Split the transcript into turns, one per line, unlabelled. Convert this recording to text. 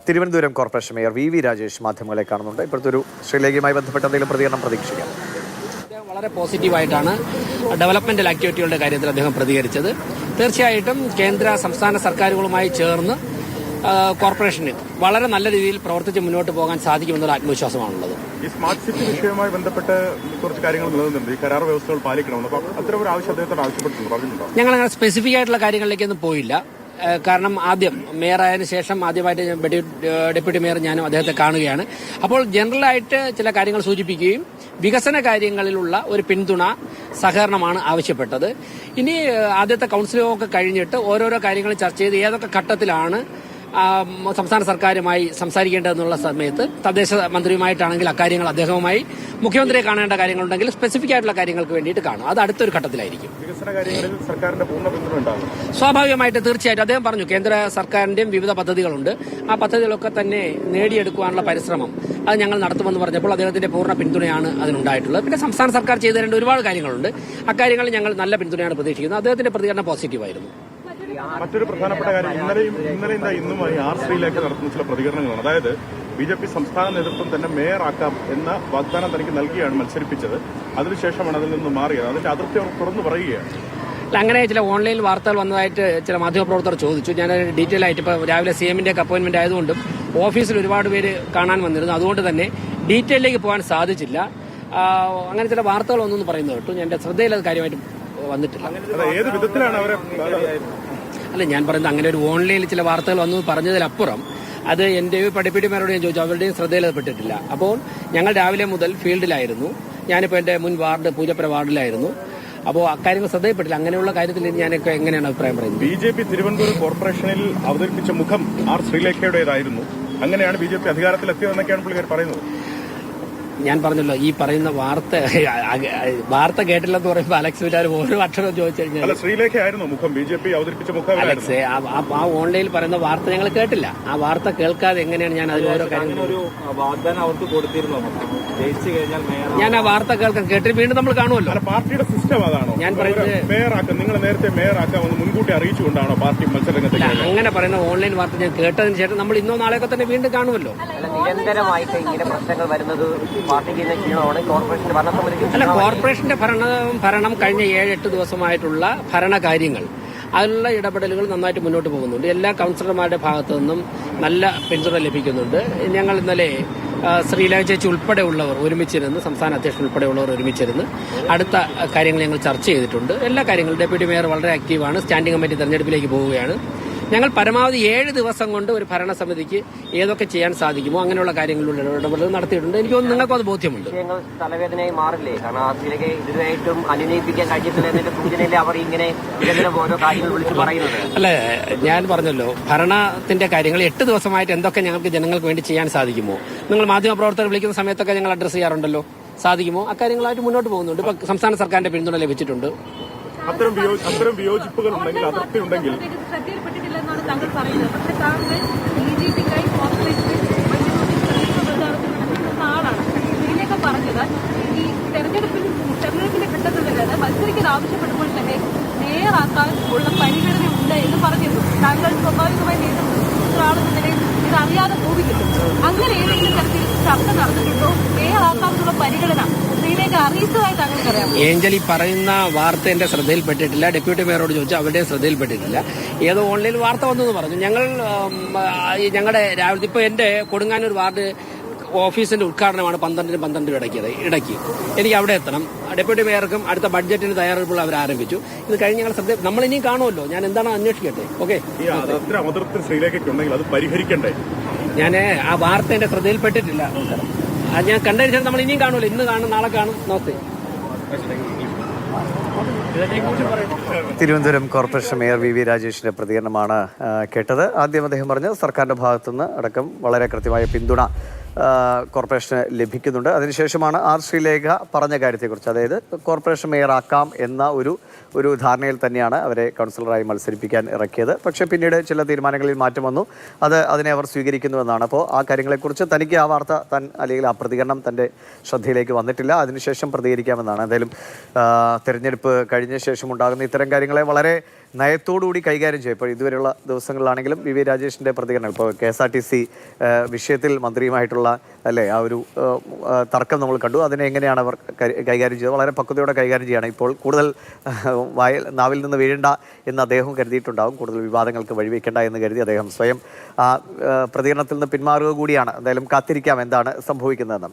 Thiruvananthapuram corporation mayor V Rajesh മാധ്യമങ്ങളെ കാണുന്നുണ്ട്. ഇപ്പോഴത്തെ ഒരു ശ്രീലേഖയുമായി ബന്ധപ്പെട്ട എന്തെങ്കിലും പ്രതികരണം പ്രതീക്ഷിക്കാം?
വളരെ പോസിറ്റീവായിട്ടാണ് ഡെവലപ്മെന്റൽ ആക്ടിവിറ്റികളുടെ കാര്യത്തിൽ അദ്ദേഹം പ്രതികരിച്ചത്. തീർച്ചയായിട്ടും കേന്ദ്ര സംസ്ഥാന സർക്കാരുകളുമായി ചേർന്ന് കോർപ്പറേഷന് വളരെ നല്ല രീതിയിൽ പ്രവർത്തിച്ച് മുന്നോട്ട് പോകാൻ സാധിക്കുമെന്നുള്ള ആത്മവിശ്വാസമാണുള്ളത്.
ഈ സ്മാർട്ട് സിറ്റി വിഷയവുമായി ബന്ധപ്പെട്ട് കുറച്ച് കാര്യങ്ങൾ നിലനിന്നുണ്ട്. ഈ കരാർ വ്യവസ്ഥകൾ പാലിക്കണമെന്ന് അത്തരം ഒരു ആവശ്യം അദ്ദേഹത്തോട് ആവശ്യപ്പെട്ടിട്ടുണ്ട്.
ഞങ്ങൾ അങ്ങനെ സ്പെസിഫിക് ആയിട്ടുള്ള കാര്യങ്ങളിലേക്കൊന്നും പോയില്ല. കാരണം ആദ്യം മേയറായതിനു ശേഷം ആദ്യമായിട്ട് ഡെപ്യൂട്ടി മേയർ ഞാനും അദ്ദേഹത്തെ കാണുകയാണ്. അപ്പോൾ ജനറലായിട്ട് ചില കാര്യങ്ങൾ സൂചിപ്പിക്കുകയും വികസന കാര്യങ്ങളിലുള്ള ഒരു പിന്തുണ സഹകരണമാണ് ആവശ്യപ്പെട്ടത്. ഇനി ആദ്യത്തെ കൌൺസിലിംഗൊക്കെ കഴിഞ്ഞിട്ട് ഓരോരോ കാര്യങ്ങൾ ചർച്ച ചെയ്ത് ഏതൊക്കെ ഘട്ടത്തിലാണ് സംസ്ഥാന സർക്കാരുമായി സംസാരിക്കേണ്ടതെന്നുള്ള സമയത്ത് തദ്ദേശ മന്ത്രിയുമായിട്ടാണെങ്കിൽ അക്കാര്യങ്ങൾ അദ്ദേഹവുമായി മുഖ്യമന്ത്രിയെ കാണേണ്ട കാര്യങ്ങളുണ്ടെങ്കിൽ സ്പെസിഫിക് ആയിട്ടുള്ള കാര്യങ്ങൾക്ക് വേണ്ടിയിട്ട് കാണും. അത് അടുത്തൊരു ഘട്ടത്തിലായിരിക്കും.
വികസന കാര്യങ്ങളിൽ സർക്കാരിന്റെ പൂർണ്ണ പിന്തുണ ഉണ്ടാകും.
സ്വാഭാവികമായിട്ട് തീർച്ചയായിട്ടും അദ്ദേഹം പറഞ്ഞു കേന്ദ്ര സർക്കാരിന്റെയും വിവിധ പദ്ധതികളുണ്ട്. ആ പദ്ധതികളൊക്കെ തന്നെ നേടിയെടുക്കുവാനുള്ള പരിശ്രമം അത് ഞങ്ങൾ നടത്തുമെന്ന് പറഞ്ഞപ്പോൾ അദ്ദേഹത്തിന്റെ പൂർണ്ണ പിന്തുണയാണ് അതിനുണ്ടായിട്ടുള്ളത്. പിന്നെ സംസ്ഥാന സർക്കാർ ചെയ്തു തരേണ്ട ഒരുപാട് കാര്യങ്ങളുണ്ട്. അക്കാര്യങ്ങളിൽ ഞങ്ങൾ നല്ല പിന്തുണയാണ് പ്രതീക്ഷിക്കുന്നത്. അദ്ദേഹത്തിന്റെ പ്രതികരണം പോസിറ്റീവായിരുന്നു.
മറ്റൊരു പ്രധാനപ്പെട്ട കാര്യം ഇന്നുമായി ആർ ശ്രീലേഖ നടത്തുന്ന ചില പ്രതികരണങ്ങളാണ്. അതായത് ബിജെപി സംസ്ഥാന നേതൃത്വം തന്നെ മേയറാക്കാം എന്ന വാഗ്ദാനം തനിക്ക് നൽകിയാണ് മത്സരിപ്പിച്ചത്. അതിനുശേഷമാണ് അതിൽ നിന്ന് മാറിയത്. അതിന്റെ അതിർത്തി അവർ തുറന്നു പറയുകയാണ്.
അങ്ങനെ ചില ഓൺലൈൻ വാർത്തകൾ വന്നതായിട്ട് ചില മാധ്യമപ്രവർത്തകർ ചോദിച്ചു. ഞാൻ ഡീറ്റെയിൽ ആയിട്ട് ഇപ്പോൾ രാവിലെ CM-ന്റെ അപ്പോയിന്റ്മെന്റ് ആയതുകൊണ്ടും ഓഫീസിൽ ഒരുപാട് പേര് കാണാൻ വന്നിരുന്നു. അതുകൊണ്ട് തന്നെ ഡീറ്റെയിലേക്ക് പോകാൻ സാധിച്ചില്ല. അങ്ങനെ ചില വാർത്തകളൊന്നും പറയുന്നത് കേട്ടു. എന്റെ ശ്രദ്ധയിൽ അത് കാര്യമായിട്ട് വന്നിട്ടില്ല.
ഏത് വിധത്തിലാണ് അവരെ
അല്ല, ഞാൻ പറയുന്നത് അങ്ങനെ ഒരു ഓൺലൈനിൽ ചില വാർത്തകൾ വന്നു പറഞ്ഞതിലപ്പുറം അത് എന്റെ പഠിപ്പിടിമാരോട് ഞാൻ ചോദിച്ചു. അവരുടെയും ശ്രദ്ധയിൽപ്പെട്ടിട്ടില്ല. അപ്പോൾ ഞങ്ങൾ രാവിലെ മുതൽ ഫീൽഡിലായിരുന്നു. ഞാനിപ്പോൾ എന്റെ മുൻ വാർഡ് പൂജപ്പുര വാർഡിലായിരുന്നു. അപ്പോൾ അക്കാര്യങ്ങൾ ശ്രദ്ധയിൽപ്പെട്ടില്ല. അങ്ങനെയുള്ള കാര്യത്തിൽ ഞാനൊക്കെ എങ്ങനെയാണ് അഭിപ്രായം പറയുന്നത്?
ബിജെപി തിരുവനന്തപുരം കോർപ്പറേഷനിൽ അവതരിപ്പിച്ച മുഖം ആർ ശ്രീലേഖയുടേതായിരുന്നു. അങ്ങനെയാണ് ബിജെപി അധികാരത്തിലെത്തിയതെന്നൊക്കെയാണ് പുള്ളിക്കാർ പറയുന്നത്.
ഞാൻ പറഞ്ഞല്ലോ, ഈ പറയുന്ന വാർത്ത കേട്ടില്ലെന്ന് പറയുമ്പോൾ അലക്സ് വിചാരം ഓരോ അക്ഷരം ചോദിച്ചു കഴിഞ്ഞാൽ
ശ്രീലേഖയായിരുന്നു മുഖം, ബിജെപി അവതരിപ്പിച്ച മുഖം.
അലക്സ്, ആ ഓൺലൈനിൽ പറയുന്ന വാർത്ത ഞങ്ങൾ കേട്ടില്ല. ആ വാർത്ത കേൾക്കാതെ എങ്ങനെയാണ് ഞാൻ അതിൽ ഓരോ കാര്യങ്ങൾ ഞാൻ ആ വാർത്ത കേട്ടിട്ട് വീണ്ടും നമ്മൾ കാണുമല്ലോ.
പാർട്ടിയുടെ സിസ്റ്റം അതാണോ? ഞാൻ പറയുന്നത് മേയറാക്കാം, നിങ്ങൾ നേരത്തെ മേയറാക്കാമെന്ന് മുൻകൂട്ടി അറിയിച്ചുകൊണ്ടാണോ പാർട്ടി മത്സരരംഗത്ത്?
അങ്ങനെ പറയുന്ന ഓൺലൈൻ വാർത്ത ഞാൻ കേട്ടതിന് ശേഷം നമ്മൾ ഇന്നോ നാളെയൊക്കെ തന്നെ വീണ്ടും കാണുമല്ലോ.
നിരന്തരമായിട്ട് ഇങ്ങനെ പ്രശ്നങ്ങൾ വരുന്നത്
അല്ല, കോർപ്പറേഷന്റെ ഭരണം കഴിഞ്ഞ 7-8 ദിവസമായിട്ടുള്ള ഭരണകാര്യങ്ങൾ അതിലുള്ള ഇടപെടലുകൾ നന്നായിട്ട് മുന്നോട്ട് പോകുന്നുണ്ട്. എല്ലാ കൌൺസിലർമാരുടെ ഭാഗത്തു നിന്നും നല്ല പിന്തുണ ലഭിക്കുന്നുണ്ട്. ഞങ്ങൾ ഇന്നലെ ശ്രീലേഖ ചേച്ചി ഉൾപ്പെടെയുള്ളവർ ഒരുമിച്ചിരുന്ന്, സംസ്ഥാന അധ്യക്ഷൻ ഉൾപ്പെടെയുള്ളവർ ഒരുമിച്ചിരുന്ന് അടുത്ത കാര്യങ്ങൾ ഞങ്ങൾ ചർച്ച ചെയ്തിട്ടുണ്ട്. എല്ലാ കാര്യങ്ങളും ഡെപ്യൂട്ടി മേയർ വളരെ ആക്റ്റീവാണ്. സ്റ്റാൻഡിംഗ് കമ്മിറ്റി തെരഞ്ഞെടുപ്പിലേക്ക് പോവുകയാണ്. ഞങ്ങൾ പരമാവധി 7 ദിവസം കൊണ്ട് ഒരു ഭരണസമിതിക്ക് ഏതൊക്കെ ചെയ്യാൻ സാധിക്കുമോ അങ്ങനെയുള്ള കാര്യങ്ങളിലുള്ള ഇടപെടൽ നടത്തിയിട്ടുണ്ട്. എനിക്ക് തോന്നുന്നു നിങ്ങൾക്കും അത് ബോധ്യമുണ്ട്.
തലവേദനയായി മാറില്ലേ? കാരണം അതിലേക്ക് ഇതിനായിട്ടും അനുനയിപ്പിക്കാൻ കഴിഞ്ഞിട്ടില്ല സൂചനയിലെ അവർ ഇങ്ങനെ ഓരോ കാര്യങ്ങൾ വിളിച്ച് പറയുന്നത്.
അല്ല, ഞാൻ പറഞ്ഞല്ലോ, ഭരണത്തിന്റെ കാര്യങ്ങൾ 8 ദിവസമായിട്ട് എന്തൊക്കെ ഞങ്ങൾക്ക് ജനങ്ങൾക്ക് വേണ്ടി ചെയ്യാൻ സാധിക്കുമോ? നിങ്ങൾ മാധ്യമപ്രവർത്തകർ വിളിക്കുന്ന സമയത്തൊക്കെ ഞങ്ങൾ അഡ്രസ് ചെയ്യാറുണ്ടല്ലോ. സാധിക്കുമോ? അക്കാര്യങ്ങളായിട്ട് മുന്നോട്ട് പോകുന്നുണ്ട്. ഇപ്പൊ സംസ്ഥാന സർക്കാരിന്റെ പിന്തുണ ലഭിച്ചിട്ടുണ്ട്.
അത്തരം വിയോജിപ്പുകൾ ഉണ്ടെങ്കിൽ, അതിർത്തി ഉണ്ടെങ്കിൽ
താങ്കൾ പറയുന്നത്. പക്ഷെ താങ്കൾ BJP-ക്കായി ആളാണ്. ഇതിനെയൊക്കെ പറഞ്ഞത് ഈ തെരഞ്ഞെടുപ്പിന്റെ ഘട്ടത്തിലല്ലാതെ മത്സരിക്കാൻ ആവശ്യപ്പെടുമ്പോൾ തന്നെ മേയറാക്കാൻ ഉള്ള പരിഗണന ഉണ്ട് എന്ന് പറഞ്ഞിരുന്നു. താങ്കൾ സ്വാഭാവികമായി നേതൃത്വ ആളെന്ന നിലയിൽ ഇത് അറിയാതെ പോകില്ലല്ലോ. അങ്ങനെ ഏതെങ്കിലും തരത്തിൽ ചർച്ച നടന്നിട്ടുണ്ടോ? മേയറാക്കാനുള്ള പരിഗണന
ഏഞ്ചൽ ഈ പറയുന്ന വാർത്ത എന്റെ ശ്രദ്ധയിൽപ്പെട്ടിട്ടില്ല. ഡെപ്യൂട്ടി മേയറോട് ചോദിച്ചു, അവരുടെയും ശ്രദ്ധയിൽപ്പെട്ടിട്ടില്ല. ഏതോ ഓൺലൈനിൽ വാർത്ത വന്നെന്ന് പറഞ്ഞു. ഞങ്ങളുടെ രാവിലെ ഇപ്പോൾ എന്റെ കൊടുങ്ങാനൂർ വാർഡ് ഓഫീസിന്റെ ഉദ്ഘാടനമാണ് 12-12 ഇടയ്ക്ക് എനിക്ക് അവിടെ എത്തണം. ഡെപ്യൂട്ടി മേയർക്കും അടുത്ത ബഡ്ജറ്റിന് തയ്യാറെടുപ്പുകൾ അവർ ആരംഭിച്ചു. ഇത് കഴിഞ്ഞ് ഞങ്ങൾ നമ്മൾ ഇനിയും കാണുമല്ലോ. ഞാൻ എന്താണ് അന്വേഷിക്കട്ടെ. ഓക്കെ, ഞാൻ ആ വാർത്ത എന്റെ ശ്രദ്ധയിൽപ്പെട്ടിട്ടില്ല. ഞാൻ കണ്ടതിന് ശേഷം നമ്മൾ ഇനിയും കാണുമല്ലോ. ഇന്ന് കാണും, നാളെ കാണും. നോക്കേ.
തിരുവനന്തപുരം കോർപ്പറേഷൻ മേയർ വി രാജേഷിന്റെ പ്രതികരണമാണ് കേട്ടത്. ആദ്യം അദ്ദേഹം പറഞ്ഞത് സർക്കാരിന്റെ ഭാഗത്തുനിന്ന് അടക്കം വളരെ കൃത്യമായ പിന്തുണ കോർപ്പറേഷന് ലഭിക്കുന്നുണ്ട്. അതിനുശേഷമാണ് ആർ ശ്രീലേഖ പറഞ്ഞ കാര്യത്തെക്കുറിച്ച്, അതായത് കോർപ്പറേഷൻ മേയറാക്കാം എന്ന ഒരു ധാരണയിൽ തന്നെയാണ് അവരെ കൗൺസിലറായി മത്സരിപ്പിക്കാൻ ഇറക്കിയത്. പക്ഷേ പിന്നീട് ചില തീരുമാനങ്ങളിൽ മാറ്റം വന്നു. അതിനെ അവർ സ്വീകരിക്കുന്നുവെന്നാണ്. അപ്പോൾ ആ കാര്യങ്ങളെക്കുറിച്ച് തനിക്ക് ആ വാർത്ത അല്ലെങ്കിൽ ആ പ്രതികരണം തൻ്റെ ശ്രദ്ധയിലേക്ക് വന്നിട്ടില്ല. അതിനുശേഷം പ്രതികരിക്കാമെന്നാണ്. എന്തായാലും തെരഞ്ഞെടുപ്പ് കഴിഞ്ഞ ശേഷം ഉണ്ടാകുന്ന ഇത്തരം കാര്യങ്ങളെ വളരെ നയത്തോടുകൂടി കൈകാര്യം ചെയ്യും. ഇപ്പോൾ ഇതുവരെയുള്ള ദിവസങ്ങളിലാണെങ്കിലും വി രാജേഷിൻ്റെ പ്രതികരണം, ഇപ്പോൾ KSRTC വിഷയത്തിൽ മന്ത്രിയുമായിട്ടുള്ള അല്ലേ ആ ഒരു തർക്കം നമ്മൾ കണ്ടു. അതിനെ എങ്ങനെയാണ് അവർ കൈകാര്യം ചെയ്തത്? വളരെ പക്വതയോടെ കൈകാര്യം ചെയ്യുകയാണ്. ഇപ്പോൾ കൂടുതൽ നാവിൽ നിന്ന് വീഴണ്ട എന്ന് അദ്ദേഹം കരുതിയിട്ടുണ്ടാകും. കൂടുതൽ വിവാദങ്ങൾക്ക് വഴിവെക്കേണ്ട എന്ന് കരുതി അദ്ദേഹം സ്വയം പ്രതികരണത്തിൽ നിന്ന് പിന്മാറുക കൂടിയാണ്. എന്തായാലും കാത്തിരിക്കാം എന്താണ് സംഭവിക്കുന്നതെന്ന്.